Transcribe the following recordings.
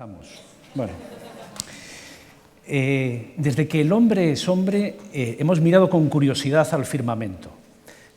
Empezamos. Bueno, desde que el hombre es hombre, hemos mirado con curiosidad al firmamento.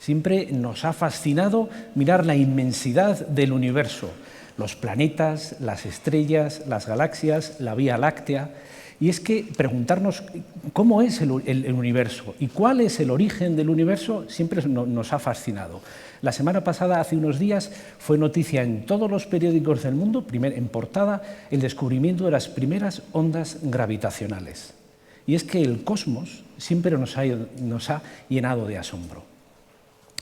Siempre nos ha fascinado mirar la inmensidad del universo, los planetas, las estrellas, las galaxias, la Vía Láctea. Y es que preguntarnos cómo es el universo y cuál es el origen del universo siempre nos ha fascinado. La semana pasada, hace unos días, fue noticia en todos los periódicos del mundo, en portada, el descubrimiento de las primeras ondas gravitacionales. Y es que el cosmos siempre nos ha llenado de asombro.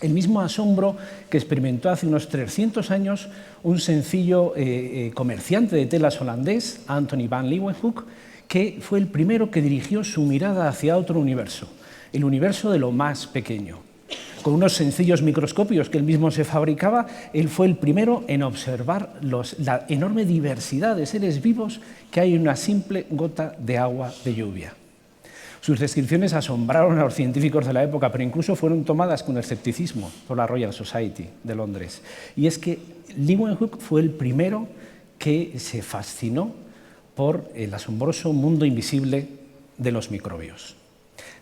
El mismo asombro que experimentó hace unos 300 años un sencillo comerciante de telas holandés, Anthony van Leeuwenhoek, que fue el primero que dirigió su mirada hacia otro universo, el universo de lo más pequeño. Con unos sencillos microscopios que él mismo se fabricaba, él fue el primero en observar la enorme diversidad de seres vivos que hay en una simple gota de agua de lluvia. Sus descripciones asombraron a los científicos de la época, pero incluso fueron tomadas con escepticismo por la Royal Society de Londres. Y es que Leeuwenhoek fue el primero que se fascinó por el asombroso mundo invisible de los microbios.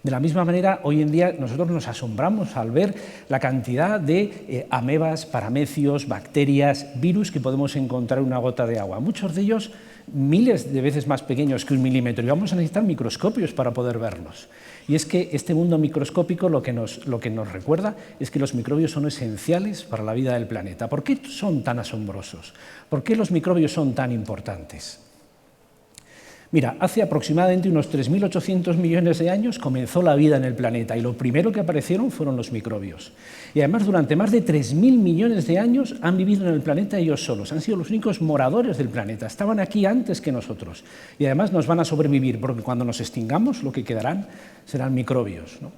De la misma manera, hoy en día nosotros nos asombramos al ver la cantidad de amebas, paramecios, bacterias, virus que podemos encontrar en una gota de agua. Muchos de ellos miles de veces más pequeños que 1 milímetro, y vamos a necesitar microscopios para poder verlos. Y es que este mundo microscópico lo que nos recuerda es que los microbios son esenciales para la vida del planeta. ¿Por qué son tan asombrosos? ¿Por qué los microbios son tan importantes? Mira, hace aproximadamente unos 3.800 millones de años comenzó la vida en el planeta y lo primero que aparecieron fueron los microbios. Y además durante más de 3.000 millones de años han vivido en el planeta ellos solos, han sido los únicos moradores del planeta, estaban aquí antes que nosotros y además nos van a sobrevivir porque cuando nos extingamos lo que quedarán serán microbios, ¿no?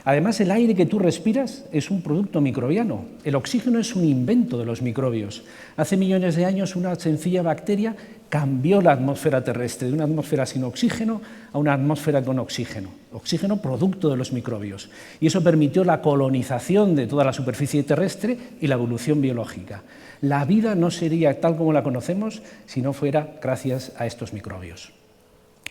Además, el aire que tú respiras es un producto microbiano. El oxígeno es un invento de los microbios. Hace millones de años una sencilla bacteria cambió la atmósfera terrestre de una atmósfera sin oxígeno a una atmósfera con oxígeno. Oxígeno producto de los microbios. Y eso permitió la colonización de toda la superficie terrestre y la evolución biológica. La vida no sería tal como la conocemos si no fuera gracias a estos microbios.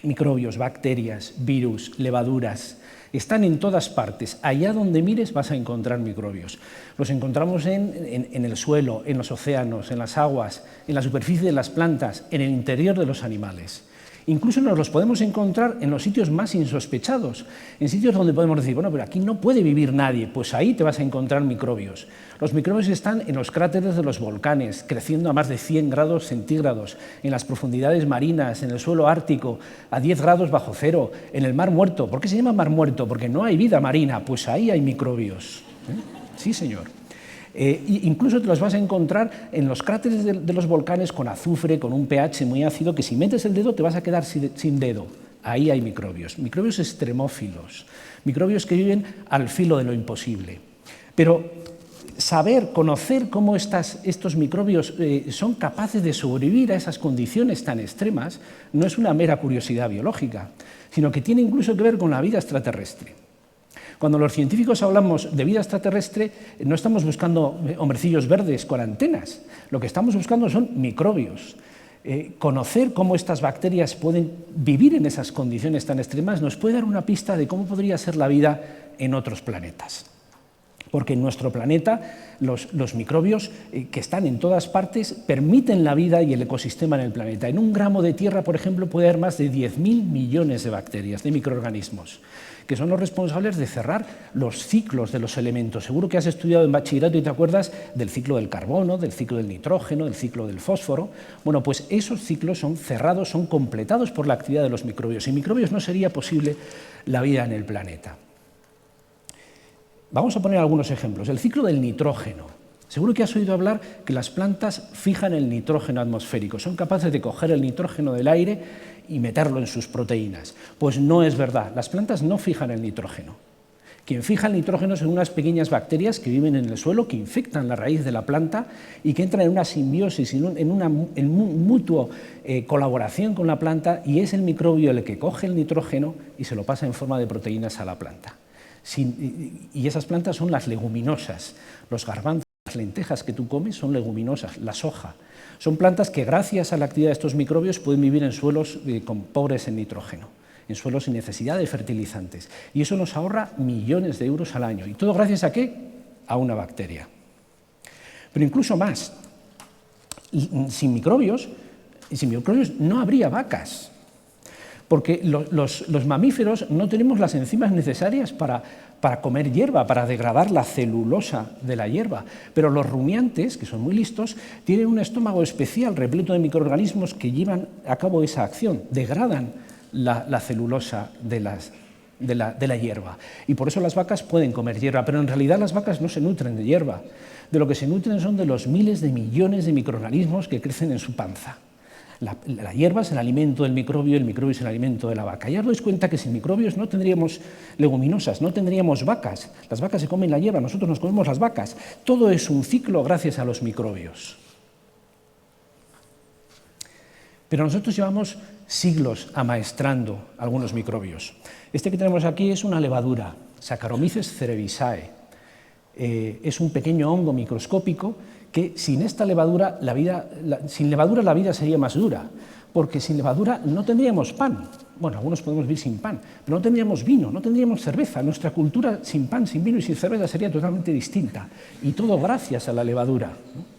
Microbios, bacterias, virus, levaduras, están en todas partes. Allá donde mires vas a encontrar microbios. Los encontramos en el suelo, en los océanos, en las aguas, en la superficie de las plantas, en el interior de los animales. Incluso nos los podemos encontrar en los sitios más insospechados, en sitios donde podemos decir, bueno, pero aquí no puede vivir nadie, pues ahí te vas a encontrar microbios. Los microbios están en los cráteres de los volcanes, creciendo a más de 100 grados centígrados, en las profundidades marinas, en el suelo ártico, a 10 grados bajo cero, en el mar muerto. ¿Por qué se llama mar muerto? Porque no hay vida marina, pues ahí hay microbios. Sí, señor. Incluso te los vas a encontrar en los cráteres de los volcanes con azufre, con un pH muy ácido, que si metes el dedo te vas a quedar sin dedo. Ahí hay microbios, microbios extremófilos, microbios que viven al filo de lo imposible. Pero conocer cómo estos microbios son capaces de sobrevivir a esas condiciones tan extremas no es una mera curiosidad biológica, sino que tiene incluso que ver con la vida extraterrestre. Cuando los científicos hablamos de vida extraterrestre, no estamos buscando hombrecillos verdes con antenas, lo que estamos buscando son microbios. Conocer cómo estas bacterias pueden vivir en esas condiciones tan extremas nos puede dar una pista de cómo podría ser la vida en otros planetas. Porque en nuestro planeta los microbios que están en todas partes permiten la vida y el ecosistema en el planeta. En 1 gramo de tierra, por ejemplo, puede haber más de 10.000 millones de bacterias, de microorganismos, que son los responsables de cerrar los ciclos de los elementos. Seguro que has estudiado en bachillerato y te acuerdas del ciclo del carbono, del ciclo del nitrógeno, del ciclo del fósforo. Bueno, pues esos ciclos son cerrados, son completados por la actividad de los microbios. Sin microbios no sería posible la vida en el planeta. Vamos a poner algunos ejemplos. El ciclo del nitrógeno. Seguro que has oído hablar que las plantas fijan el nitrógeno atmosférico, son capaces de coger el nitrógeno del aire y meterlo en sus proteínas. Pues no es verdad, las plantas no fijan el nitrógeno. Quien fija el nitrógeno son unas pequeñas bacterias que viven en el suelo, que infectan la raíz de la planta y que entran en una simbiosis, en una mutua colaboración con la planta, y es el microbio el que coge el nitrógeno y se lo pasa en forma de proteínas a la planta. Y esas plantas son las leguminosas, los garbanzos, Las lentejas que tú comes son leguminosas, la soja. Son plantas que gracias a la actividad de estos microbios pueden vivir en suelos pobres en nitrógeno, en suelos sin necesidad de fertilizantes. Y eso nos ahorra millones de euros al año. ¿Y todo gracias a qué? A una bacteria. Pero incluso más, sin microbios no habría vacas, porque los mamíferos no tenemos las enzimas necesarias para comer hierba, para degradar la celulosa de la hierba, pero los rumiantes, que son muy listos, tienen un estómago especial repleto de microorganismos que llevan a cabo esa acción, degradan la celulosa de la hierba. Y por eso las vacas pueden comer hierba, pero en realidad las vacas no se nutren de hierba. De lo que se nutren son de los miles de millones de microorganismos que crecen en su panza. La hierba es el alimento del microbio, el microbio es el alimento de la vaca. Ya os dais cuenta que sin microbios no tendríamos leguminosas, no tendríamos vacas. Las vacas se comen la hierba, nosotros nos comemos las vacas. Todo es un ciclo gracias a los microbios. Pero nosotros llevamos siglos amaestrando algunos microbios. Este que tenemos aquí es una levadura, Saccharomyces cerevisiae. Es un pequeño hongo microscópico que sin esta levadura, sin levadura la vida sería más dura, porque sin levadura no tendríamos pan. Bueno, algunos podemos vivir sin pan, pero no tendríamos vino, no tendríamos cerveza. Nuestra cultura sin pan, sin vino y sin cerveza sería totalmente distinta, y todo gracias a la levadura, ¿no?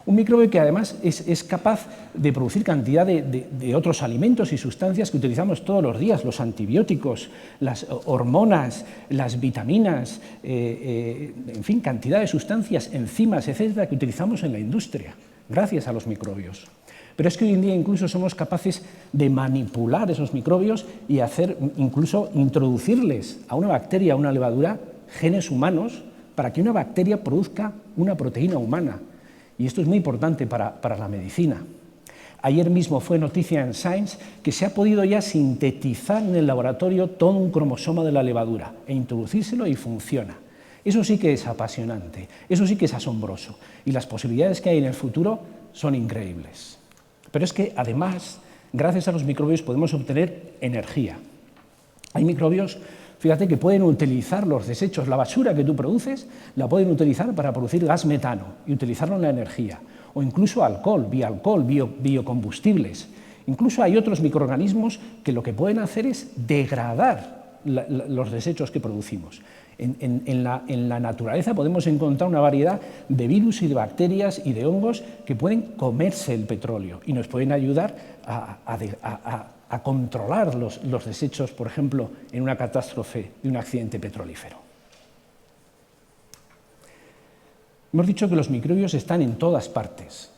Un microbio que además es capaz de producir cantidad de otros alimentos y sustancias que utilizamos todos los días, los antibióticos, las hormonas, las vitaminas, en fin, cantidad de sustancias, enzimas, etcétera, que utilizamos en la industria, gracias a los microbios. Pero es que hoy en día incluso somos capaces de manipular esos microbios y incluso introducirles a una bacteria, a una levadura, genes humanos para que una bacteria produzca una proteína humana. Y esto es muy importante para la medicina. Ayer mismo fue noticia en Science que se ha podido ya sintetizar en el laboratorio todo un cromosoma de la levadura e introducírselo y funciona. Eso sí que es apasionante, eso sí que es asombroso, y las posibilidades que hay en el futuro son increíbles. Pero es que además, gracias a los microbios podemos obtener energía. Hay microbios, fíjate, que pueden utilizar los desechos, la basura que tú produces, la pueden utilizar para producir gas metano y utilizarlo en la energía, o incluso alcohol, biocombustibles. Incluso hay otros microorganismos que lo que pueden hacer es degradar los desechos que producimos. En la naturaleza podemos encontrar una variedad de virus y de bacterias y de hongos que pueden comerse el petróleo y nos pueden ayudar a controlar los desechos, por ejemplo, en una catástrofe de un accidente petrolífero. Hemos dicho que los microbios están en todas partes.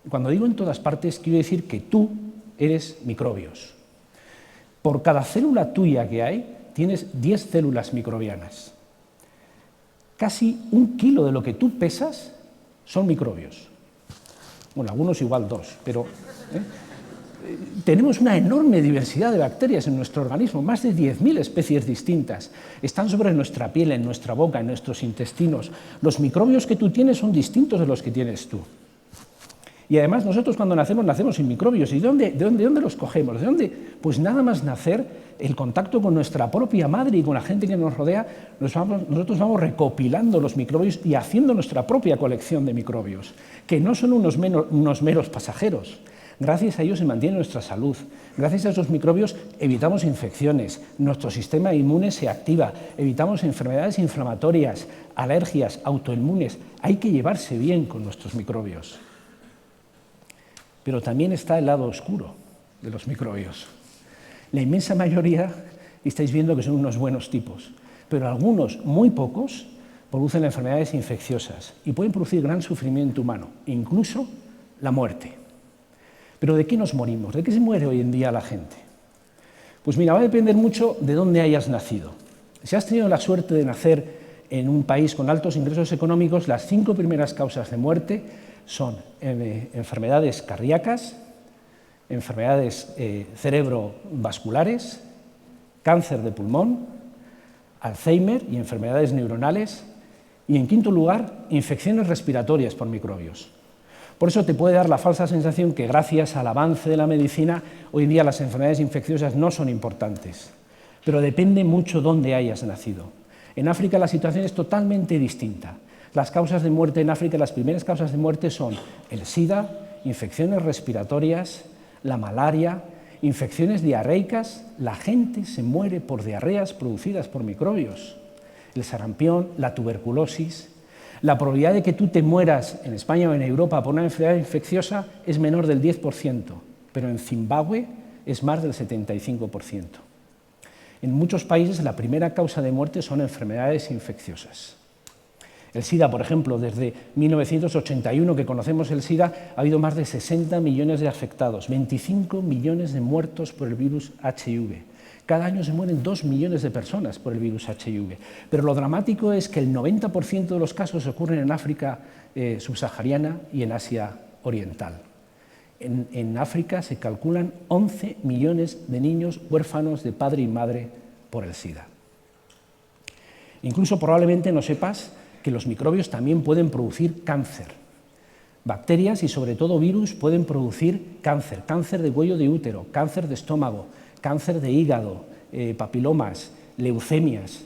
Cuando digo en todas partes, quiero decir que tú eres microbios. Por cada célula tuya que hay, tienes 10 células microbianas. Casi 1 kilo de lo que tú pesas son microbios. Bueno, algunos igual 2, pero tenemos una enorme diversidad de bacterias en nuestro organismo, más de 10.000 especies distintas. Están sobre nuestra piel, en nuestra boca, en nuestros intestinos. Los microbios que tú tienes son distintos de los que tienes tú. Y además nosotros cuando nacemos sin microbios. ¿Y de dónde los cogemos? ¿De dónde? Pues nada más nacer, el contacto con nuestra propia madre y con la gente que nos rodea, nosotros vamos recopilando los microbios y haciendo nuestra propia colección de microbios, que no son unos meros pasajeros. Gracias a ellos se mantiene nuestra salud. Gracias a esos microbios evitamos infecciones, nuestro sistema inmune se activa, evitamos enfermedades inflamatorias, alergias, autoinmunes. Hay que llevarse bien con nuestros microbios. Pero también está el lado oscuro de los microbios. La inmensa mayoría estáis viendo que son unos buenos tipos, pero algunos, muy pocos, producen enfermedades infecciosas y pueden producir gran sufrimiento humano, incluso la muerte. ¿Pero de qué nos morimos? ¿De qué se muere hoy en día la gente? Pues mira, va a depender mucho de dónde hayas nacido. Si has tenido la suerte de nacer en un país con altos ingresos económicos, las 5 primeras causas de muerte son enfermedades cardíacas, enfermedades cerebrovasculares, cáncer de pulmón, Alzheimer y enfermedades neuronales, y en quinto lugar, infecciones respiratorias por microbios. Por eso te puede dar la falsa sensación que gracias al avance de la medicina, hoy en día las enfermedades infecciosas no son importantes, pero depende mucho dónde hayas nacido. En África la situación es totalmente distinta. Las causas de muerte en África, las primeras causas de muerte son el SIDA, infecciones respiratorias, la malaria, infecciones diarreicas. La gente se muere por diarreas producidas por microbios. El sarampión, la tuberculosis. La probabilidad de que tú te mueras en España o en Europa por una enfermedad infecciosa es menor del 10%, pero en Zimbabue es más del 75%. En muchos países la primera causa de muerte son enfermedades infecciosas. El SIDA, por ejemplo, desde 1981 que conocemos el SIDA, ha habido más de 60 millones de afectados, 25 millones de muertos por el virus HIV. Cada año se mueren 2 millones de personas por el virus HIV. Pero lo dramático es que el 90% de los casos ocurren en África subsahariana y en Asia Oriental. En África se calculan 11 millones de niños huérfanos de padre y madre por el SIDA. Incluso probablemente no sepas que los microbios también pueden producir cáncer. Bacterias y sobre todo virus pueden producir cáncer, cáncer de cuello de útero, cáncer de estómago, cáncer de hígado, papilomas, leucemias.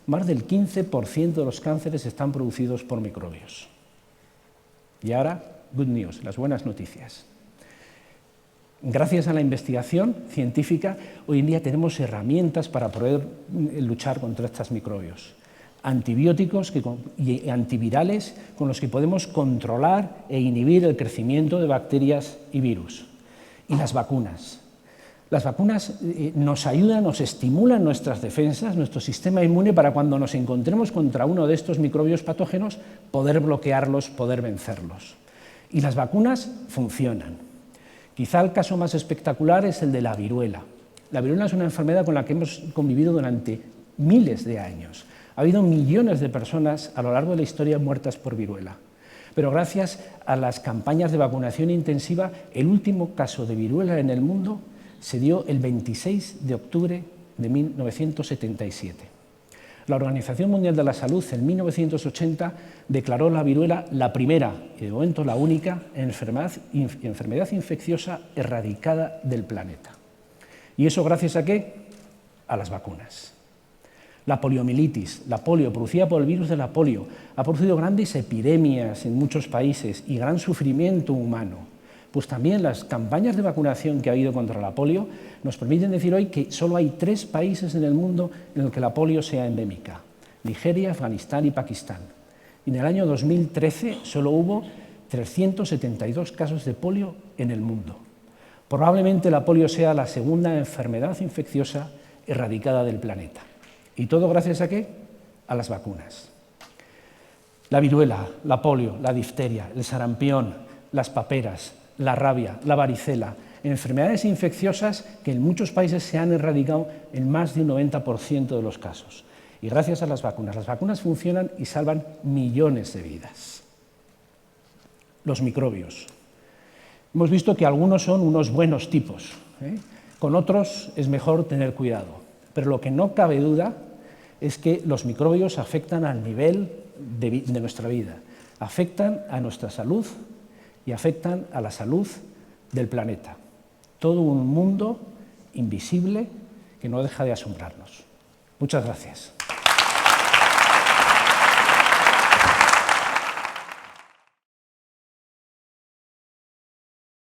Más del 15% de los cánceres están producidos por microbios. Y ahora, good news, las buenas noticias. Gracias a la investigación científica, hoy en día tenemos herramientas para poder luchar contra estos microbios. Antibióticos y antivirales con los que podemos controlar e inhibir el crecimiento de bacterias y virus. Y las vacunas. Las vacunas nos ayudan, nos estimulan nuestras defensas, nuestro sistema inmune, para cuando nos encontremos contra uno de estos microbios patógenos, poder bloquearlos, poder vencerlos. Y las vacunas funcionan. Quizá el caso más espectacular es el de la viruela. La viruela es una enfermedad con la que hemos convivido durante miles de años. Ha habido millones de personas a lo largo de la historia muertas por viruela. Pero gracias a las campañas de vacunación intensiva, el último caso de viruela en el mundo se dio el 26 de octubre de 1977. La Organización Mundial de la Salud en 1980 declaró la viruela la primera, y de momento la única, enfermedad infecciosa erradicada del planeta. ¿Y eso gracias a qué? A las vacunas. La poliomielitis, la polio, producida por el virus de la polio, ha producido grandes epidemias en muchos países y gran sufrimiento humano. Pues también las campañas de vacunación que ha habido contra la polio nos permiten decir hoy que solo hay 3 países en el mundo en los que la polio sea endémica: Nigeria, Afganistán y Pakistán. Y en el año 2013 solo hubo 372 casos de polio en el mundo. Probablemente la polio sea la segunda enfermedad infecciosa erradicada del planeta. ¿Y todo gracias a qué? A las vacunas. La viruela, la polio, la difteria, el sarampión, las paperas, la rabia, la varicela, enfermedades infecciosas que en muchos países se han erradicado en más de un 90% de los casos. Y gracias a las vacunas funcionan y salvan millones de vidas. Los microbios. Hemos visto que algunos son unos buenos tipos, con otros es mejor tener cuidado. Pero lo que no cabe duda es que los microbios afectan al nivel de nuestra vida, afectan a nuestra salud y afectan a la salud del planeta. Todo un mundo invisible que no deja de asombrarnos. Muchas gracias.